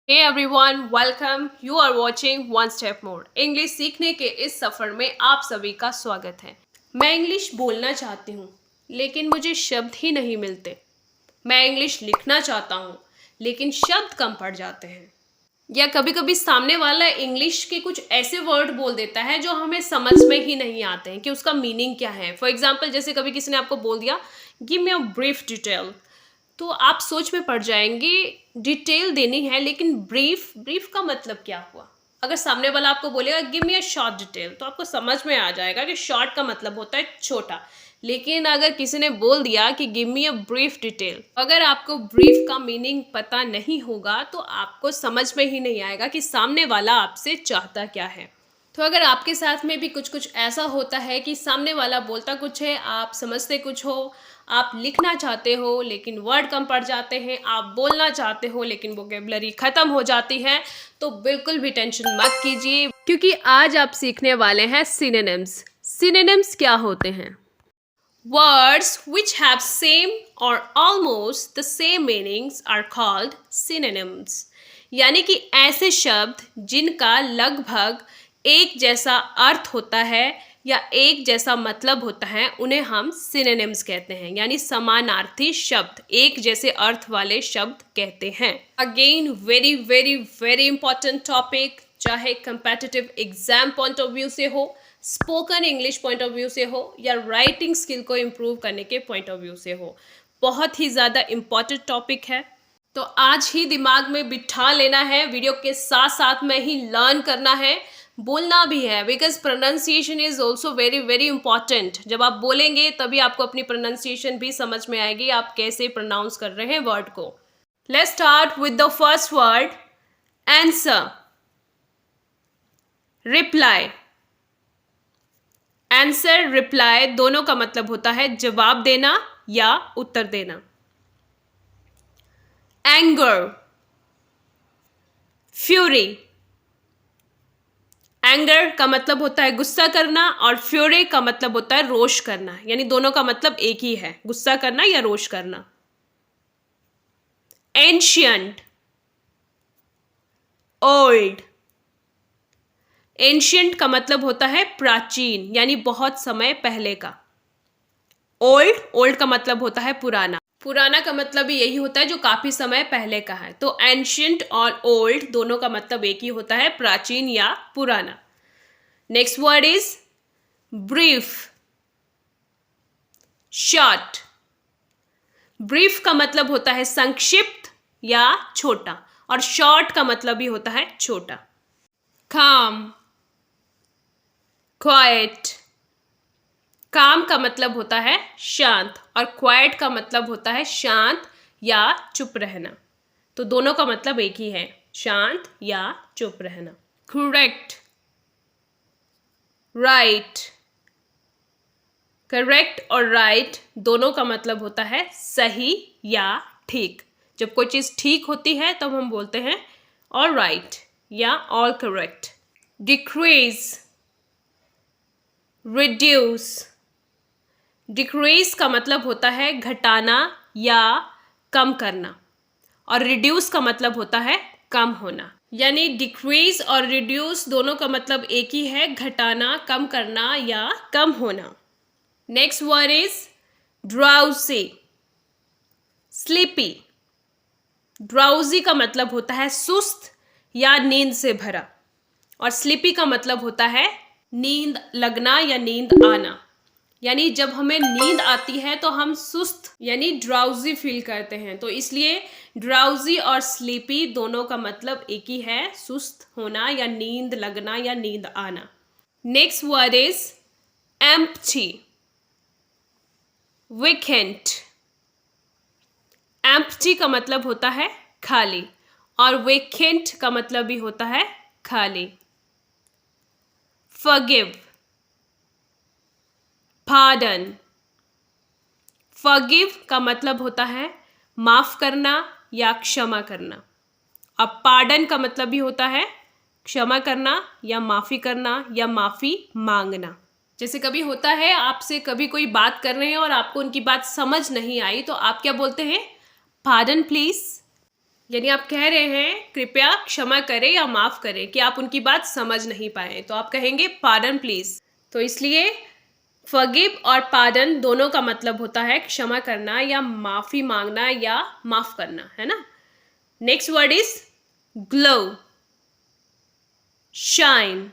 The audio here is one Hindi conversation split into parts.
Hey everyone, welcome. You are watching One Step More. English सीखने के इस सफ़र में आप सभी का स्वागत है। मैं इंग्लिश बोलना चाहती हूँ, लेकिन मुझे शब्द ही नहीं मिलते। मैं इंग्लिश लिखना चाहता हूँ, लेकिन शब्द कम पड़ जाते हैं। या कभी कभी सामने वाला इंग्लिश के कुछ ऐसे वर्ड बोल देता है जो हमें समझ में ही नहीं आते हैं कि उसका मीनिंग क्या है। फॉर एग्जाम्पल, जैसे कभी किसी ने आपको बोल दिया give me a brief detail, तो आप सोच में पड़ जाएंगे। डिटेल देनी है, लेकिन ब्रीफ ब्रीफ का मतलब क्या हुआ। अगर सामने वाला आपको बोलेगा give me a short detail, तो आपको समझ में आ जाएगा कि शॉर्ट का मतलब होता है छोटा। लेकिन अगर किसी ने बोल दिया कि give me a brief detail, अगर आपको ब्रीफ का मीनिंग पता नहीं होगा तो आपको समझ में ही नहीं आएगा कि सामने वाला आपसे चाहता क्या है। तो अगर आपके साथ में भी कुछ कुछ ऐसा होता है कि सामने वाला बोलता कुछ है, आप समझते कुछ हो, आप लिखना चाहते हो लेकिन वर्ड कम पड़ जाते हैं, आप बोलना चाहते हो लेकिन वोकेबलरी ख़त्म हो जाती है, तो बिल्कुल भी टेंशन मत कीजिए, क्योंकि आज आप सीखने वाले हैं सिनोनिम्स। सिनोनिम्स क्या होते हैं? Words which have same or almost the same meanings are called synonyms. यानी कि ऐसे शब्द जिनका लगभग एक जैसा अर्थ होता है या एक जैसा मतलब होता है, उन्हें हम सिनोनिम्स कहते हैं, यानी समानार्थी शब्द, एक जैसे अर्थ वाले शब्द कहते हैं। Again very very very important topic, चाहे competitive exam point of view से हो, spoken English point of view से हो, या राइटिंग स्किल को इम्प्रूव करने के पॉइंट ऑफ व्यू से हो, बहुत ही ज़्यादा इम्पॉर्टेंट टॉपिक है। तो आज ही दिमाग में बिठा लेना है, वीडियो के साथ साथ में ही लर्न करना है, बोलना भी है, because pronunciation is also very very important. जब आप बोलेंगे तभी आपको अपनी प्रोनाउंसिएशन भी समझ में आएगी, आप कैसे प्रोनाउंस कर रहे हैं वर्ड को। Let's start with the first word, answer, reply. Answer, reply दोनों का मतलब होता है जवाब देना या उत्तर देना। Anger, fury. एंगर का मतलब होता है गुस्सा करना और फ्यूरी का मतलब होता है रोष करना, यानी दोनों का मतलब एक ही है, गुस्सा करना या रोष करना। Ancient, old. एंशियंट का मतलब होता है प्राचीन, यानी बहुत समय पहले का। ओल्ड, ओल्ड का मतलब होता है पुराना, पुराना का मतलब भी यही होता है जो काफी समय पहले का है। तो एंशियंट और ओल्ड दोनों का मतलब एक ही होता है, प्राचीन या पुराना। Next word is brief, short. Brief का मतलब होता है संक्षिप्त या छोटा, और शॉर्ट का मतलब भी होता है छोटा। काम, क्वाइट। काम का मतलब होता है शांत, और क्वाइट का मतलब होता है शांत या चुप रहना। तो दोनों का मतलब एक ही है, शांत या चुप रहना। Correct, right. करेक्ट और राइट दोनों का मतलब होता है सही या ठीक। जब कोई चीज़ ठीक होती है तब हम बोलते हैं ऑल राइट या all correct. Decrease, reduce. Decrease का मतलब होता है घटाना या कम करना, और रिड्यूस का मतलब होता है कम होना। यानी डिक्रीज और रिड्यूस दोनों का मतलब एक ही है, घटाना, कम करना या कम होना। Next word is drowsy, sleepy. Drowsy का मतलब होता है सुस्त या नींद से भरा, और स्लीपी का मतलब होता है नींद लगना या नींद आना। यानी जब हमें नींद आती है तो हम सुस्त यानी ड्राउजी फील करते हैं, तो इसलिए ड्राउजी और स्लीपी दोनों का मतलब एक ही है, सुस्त होना या नींद लगना या नींद आना। Next word is empty, vacant. Empty का मतलब होता है खाली, और वेकेंट का मतलब भी होता है खाली। Forgive, pardon. फॉरगिव का मतलब होता है माफ करना या क्षमा करना, और पार्डन का मतलब भी होता है क्षमा करना या माफी करना या माफी मांगना। जैसे कभी होता है आपसे कभी कोई बात कर रहे हैं और आपको उनकी बात समझ नहीं आई, तो आप क्या बोलते हैं? Pardon please. यानी आप कह रहे हैं कृपया क्षमा करें या माफ़ करें, कि आप उनकी बात समझ नहीं पाए, तो आप कहेंगे पार्डन प्लीज़। तो इसलिए फॉरगिव और पार्डन दोनों का मतलब होता है क्षमा करना या माफ़ी मांगना या माफ़ करना, है ना। Next word is glow, shine.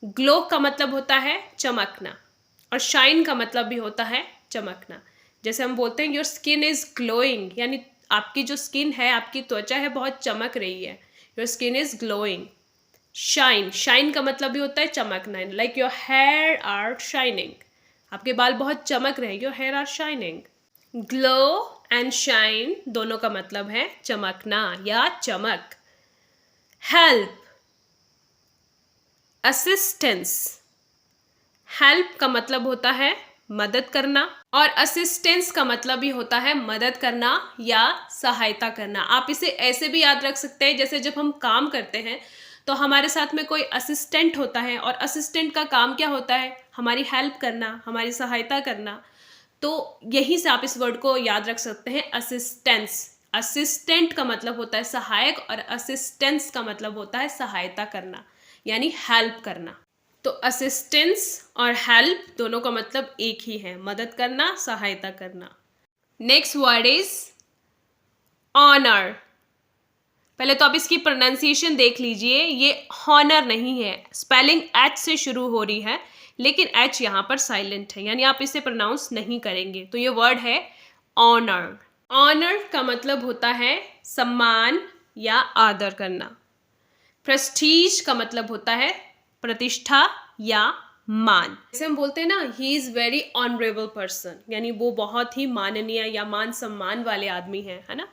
Glow का मतलब होता है चमकना और शाइन का मतलब भी होता है चमकना। जैसे हम बोलते हैं योर स्किन इज ग्लोइंग, यानी आपकी जो स्किन है, आपकी त्वचा है, बहुत चमक रही है। Your skin is glowing. Shine, shine का मतलब भी होता है चमकना, like your hair are shining, आपके बाल बहुत चमक रहे हैं, your hair are shining. Glow and shine दोनों का मतलब है चमकना या चमक। Help, assistance. हेल्प का मतलब होता है मदद करना और असिस्टेंस का मतलब भी होता है मदद करना या सहायता करना। आप इसे ऐसे भी याद रख सकते हैं, जैसे जब हम काम करते हैं तो हमारे साथ में कोई असिस्टेंट होता है और असिस्टेंट का काम क्या होता है, हमारी हेल्प करना, हमारी सहायता करना। तो यहीं से आप इस वर्ड को याद रख सकते हैं, असिस्टेंस। असिस्टेंट का मतलब होता है सहायक और असिस्टेंस का मतलब होता है सहायता करना, यानी हेल्प करना। तो असिस्टेंस और हेल्प दोनों का मतलब एक ही है, मदद करना, सहायता करना। Next word is honour. पहले तो आप इसकी प्रोनाउंसिएशन देख लीजिए, ये हॉनर नहीं है, स्पेलिंग एच से शुरू हो रही है, लेकिन एच यहाँ पर साइलेंट है, यानी आप इसे प्रोनाउंस नहीं करेंगे। तो ये वर्ड है ऑनर। ऑनर का मतलब होता है सम्मान या आदर करना। प्रेस्टीज का मतलब होता है प्रतिष्ठा या मान। जैसे हम बोलते हैं ना, ही इज़ वेरी ऑनरेबल पर्सन, यानी वो बहुत ही माननीय या मान सम्मान वाले आदमी हैं, है ना।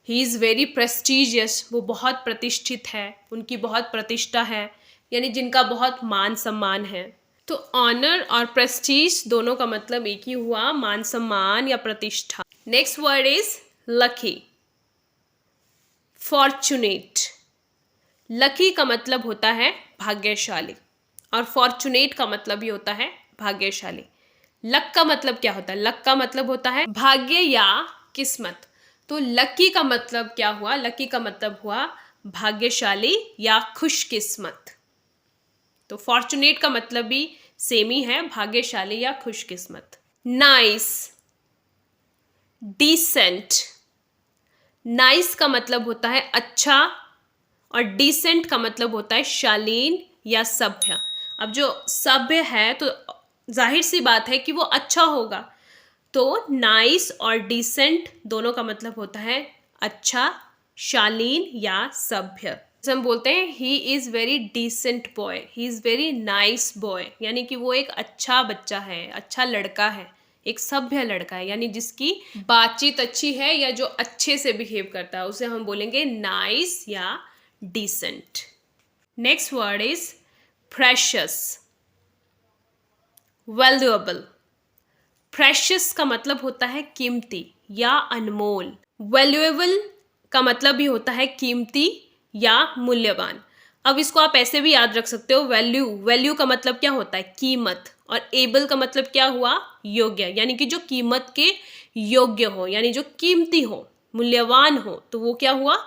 ही इज़ वेरी प्रेस्टीजियस, वो बहुत प्रतिष्ठित है, उनकी बहुत प्रतिष्ठा है, यानी जिनका बहुत मान सम्मान है। तो ऑनर और प्रेस्टीज दोनों का मतलब एक ही हुआ, मान सम्मान या प्रतिष्ठा। Next word is lucky, fortunate. Lucky का मतलब होता है भाग्यशाली और फॉर्चुनेट का मतलब भी होता है भाग्यशाली। लक का मतलब क्या होता है, लक का मतलब होता है भाग्य या किस्मत। तो लकी का मतलब क्या हुआ, लकी का मतलब हुआ भाग्यशाली या खुशकिस्मत। तो फॉर्चुनेट का मतलब भी सेम ही है, भाग्यशाली या खुशकिस्मत। Nice, decent. नाइस का मतलब होता है अच्छा और डिसेंट का मतलब होता है शालीन या सभ्य। अब जो सभ्य है तो जाहिर सी बात है कि वो अच्छा होगा। तो नाइस और डिसेंट दोनों का मतलब होता है अच्छा, शालीन या सभ्य। जैसे हम बोलते हैं he is very decent boy, he is very nice boy, यानी कि वो एक अच्छा बच्चा है, अच्छा लड़का है, एक सभ्य लड़का है, यानी जिसकी बातचीत अच्छी है या जो अच्छे से बिहेव करता है, उसे हम बोलेंगे नाइस या decent. Next word is precious, valuable. Precious का मतलब होता है कीमती या अनमोल। वैल्यूएबल का मतलब भी होता है कीमती या मूल्यवान। अब इसको आप ऐसे भी याद रख सकते हो, वैल्यू, वैल्यू का मतलब क्या होता है कीमत, और एबल का मतलब क्या हुआ योग्य, यानी कि जो कीमत के योग्य हो, यानी जो कीमती हो, मूल्यवान हो, तो वो क्या हुआ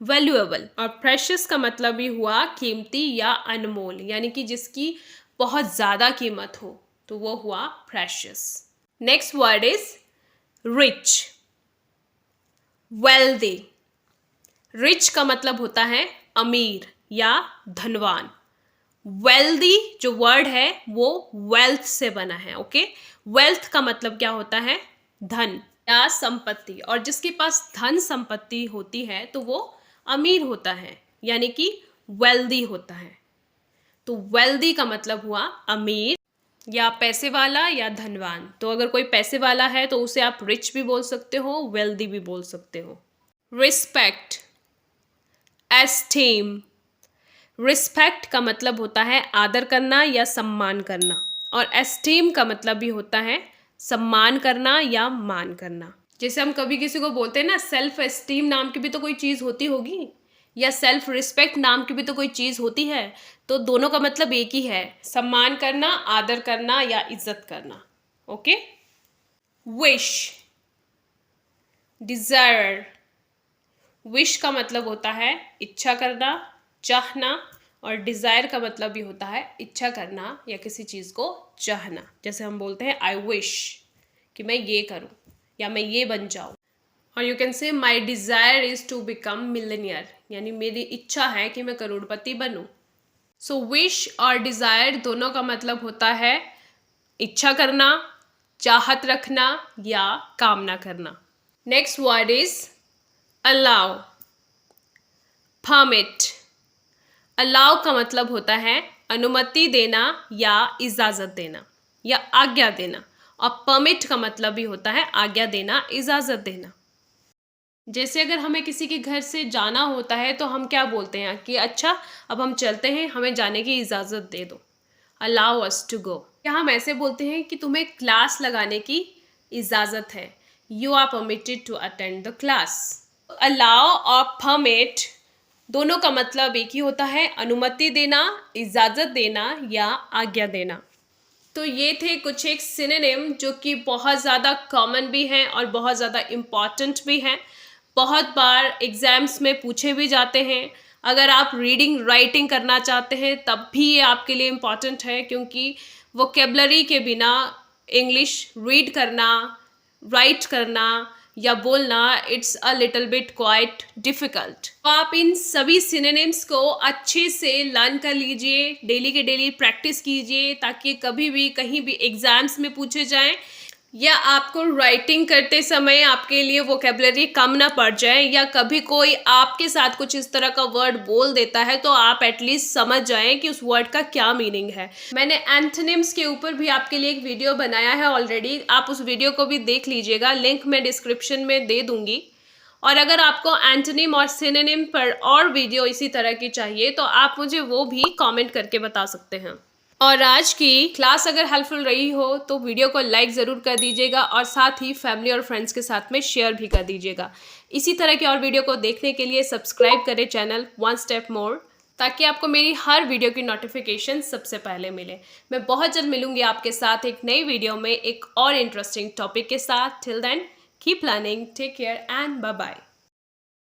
वैल्यूएबल। और प्रेशियस का मतलब भी हुआ कीमती या अनमोल, यानी कि जिसकी बहुत ज़्यादा कीमत हो, तो वो हुआ precious. Next word is rich, wealthy. Rich का मतलब होता है अमीर या धनवान। वेल्दी जो वर्ड है वो वेल्थ से बना है, ओके। वेल्थ का मतलब क्या होता है धन या संपत्ति, और जिसके पास धन संपत्ति होती है तो वो अमीर होता है, यानी कि वेल्दी होता है। तो वेल्दी का मतलब हुआ अमीर या पैसे वाला या धनवान। तो अगर कोई पैसे वाला है तो उसे आप रिच भी बोल सकते हो, वेल्दी भी बोल सकते हो। Respect, esteem. रिस्पेक्ट का मतलब होता है आदर करना या सम्मान करना, और एस्टीम का मतलब भी होता है सम्मान करना या मान करना। जैसे हम कभी किसी को बोलते हैं ना, सेल्फ एस्टीम नाम की भी तो कोई चीज़ होती होगी, या सेल्फ रिस्पेक्ट नाम की भी तो कोई चीज़ होती है। तो दोनों का मतलब एक ही है, सम्मान करना, आदर करना या इज्जत करना, ओके। Wish, desire. विश का मतलब होता है इच्छा करना, चाहना, और डिज़ायर का मतलब भी होता है इच्छा करना या किसी चीज़ को चाहना। जैसे हम बोलते हैं आई विश, कि मैं ये करूं या मैं ये बन जाऊं। और you can say my desire is to become millionaire, यानी मेरी इच्छा है कि मैं करोड़पति बनूं। सो विश और डिज़ायर दोनों का मतलब होता है इच्छा करना, चाहत रखना या कामना करना। Next word is allow, permit. Allow का मतलब होता है अनुमति देना या इजाज़त देना या आज्ञा देना, और परमिट का मतलब भी होता है आज्ञा देना, इजाज़त देना। जैसे अगर हमें किसी के घर से जाना होता है तो हम क्या बोलते हैं कि अच्छा अब हम चलते हैं, हमें जाने की इजाज़त दे दो, अलाउ अस टू गो। या हम ऐसे बोलते हैं कि तुम्हें क्लास लगाने की इजाज़त है, you are permitted to attend the class. Allow और परमिट दोनों का मतलब एक ही होता है, अनुमति देना, इजाज़त देना या आज्ञा देना। तो ये थे कुछ एक सिनोनिम जो कि बहुत ज़्यादा कॉमन भी हैं और बहुत ज़्यादा इम्पॉर्टेंट भी हैं। बहुत बार एग्ज़ाम्स में पूछे भी जाते हैं। अगर आप रीडिंग राइटिंग करना चाहते हैं तब भी ये आपके लिए इम्पॉर्टेंट है, क्योंकि वोकेबलरी के बिना इंग्लिश रीड करना, राइट करना या बोलना it's a little bit quite difficult. तो आप इन सभी सिनोनिम्स को अच्छे से लर्न कर लीजिए, डेली के डेली प्रैक्टिस कीजिए, ताकि कभी भी कहीं भी एग्ज़ाम्स में पूछे जाएं या आपको राइटिंग करते समय आपके लिए वोकेबलरी कम ना पड़ जाए, या कभी कोई आपके साथ कुछ इस तरह का वर्ड बोल देता है तो आप एटलीस्ट समझ जाएं कि उस वर्ड का क्या मीनिंग है। मैंने एंटोनिम्स के ऊपर भी आपके लिए एक वीडियो बनाया है ऑलरेडी, आप उस वीडियो को भी देख लीजिएगा, लिंक मैं डिस्क्रिप्शन में दे दूंगी। और अगर आपको एंटोनिम और सिनोनिम पर और वीडियो इसी तरह की चाहिए तो आप मुझे वो भी कमेंट करके बता सकते हैं। और आज की क्लास अगर हेल्पफुल रही हो तो वीडियो को लाइक ज़रूर कर दीजिएगा और साथ ही फैमिली और फ्रेंड्स के साथ में शेयर भी कर दीजिएगा। इसी तरह की और वीडियो को देखने के लिए सब्सक्राइब करें चैनल वन स्टेप मोर, ताकि आपको मेरी हर वीडियो की नोटिफिकेशन सबसे पहले मिले। मैं बहुत जल्द मिलूंगी आपके साथ एक नई वीडियो में एक और इंटरेस्टिंग टॉपिक के साथ। Till then keep learning, take care and bye bye.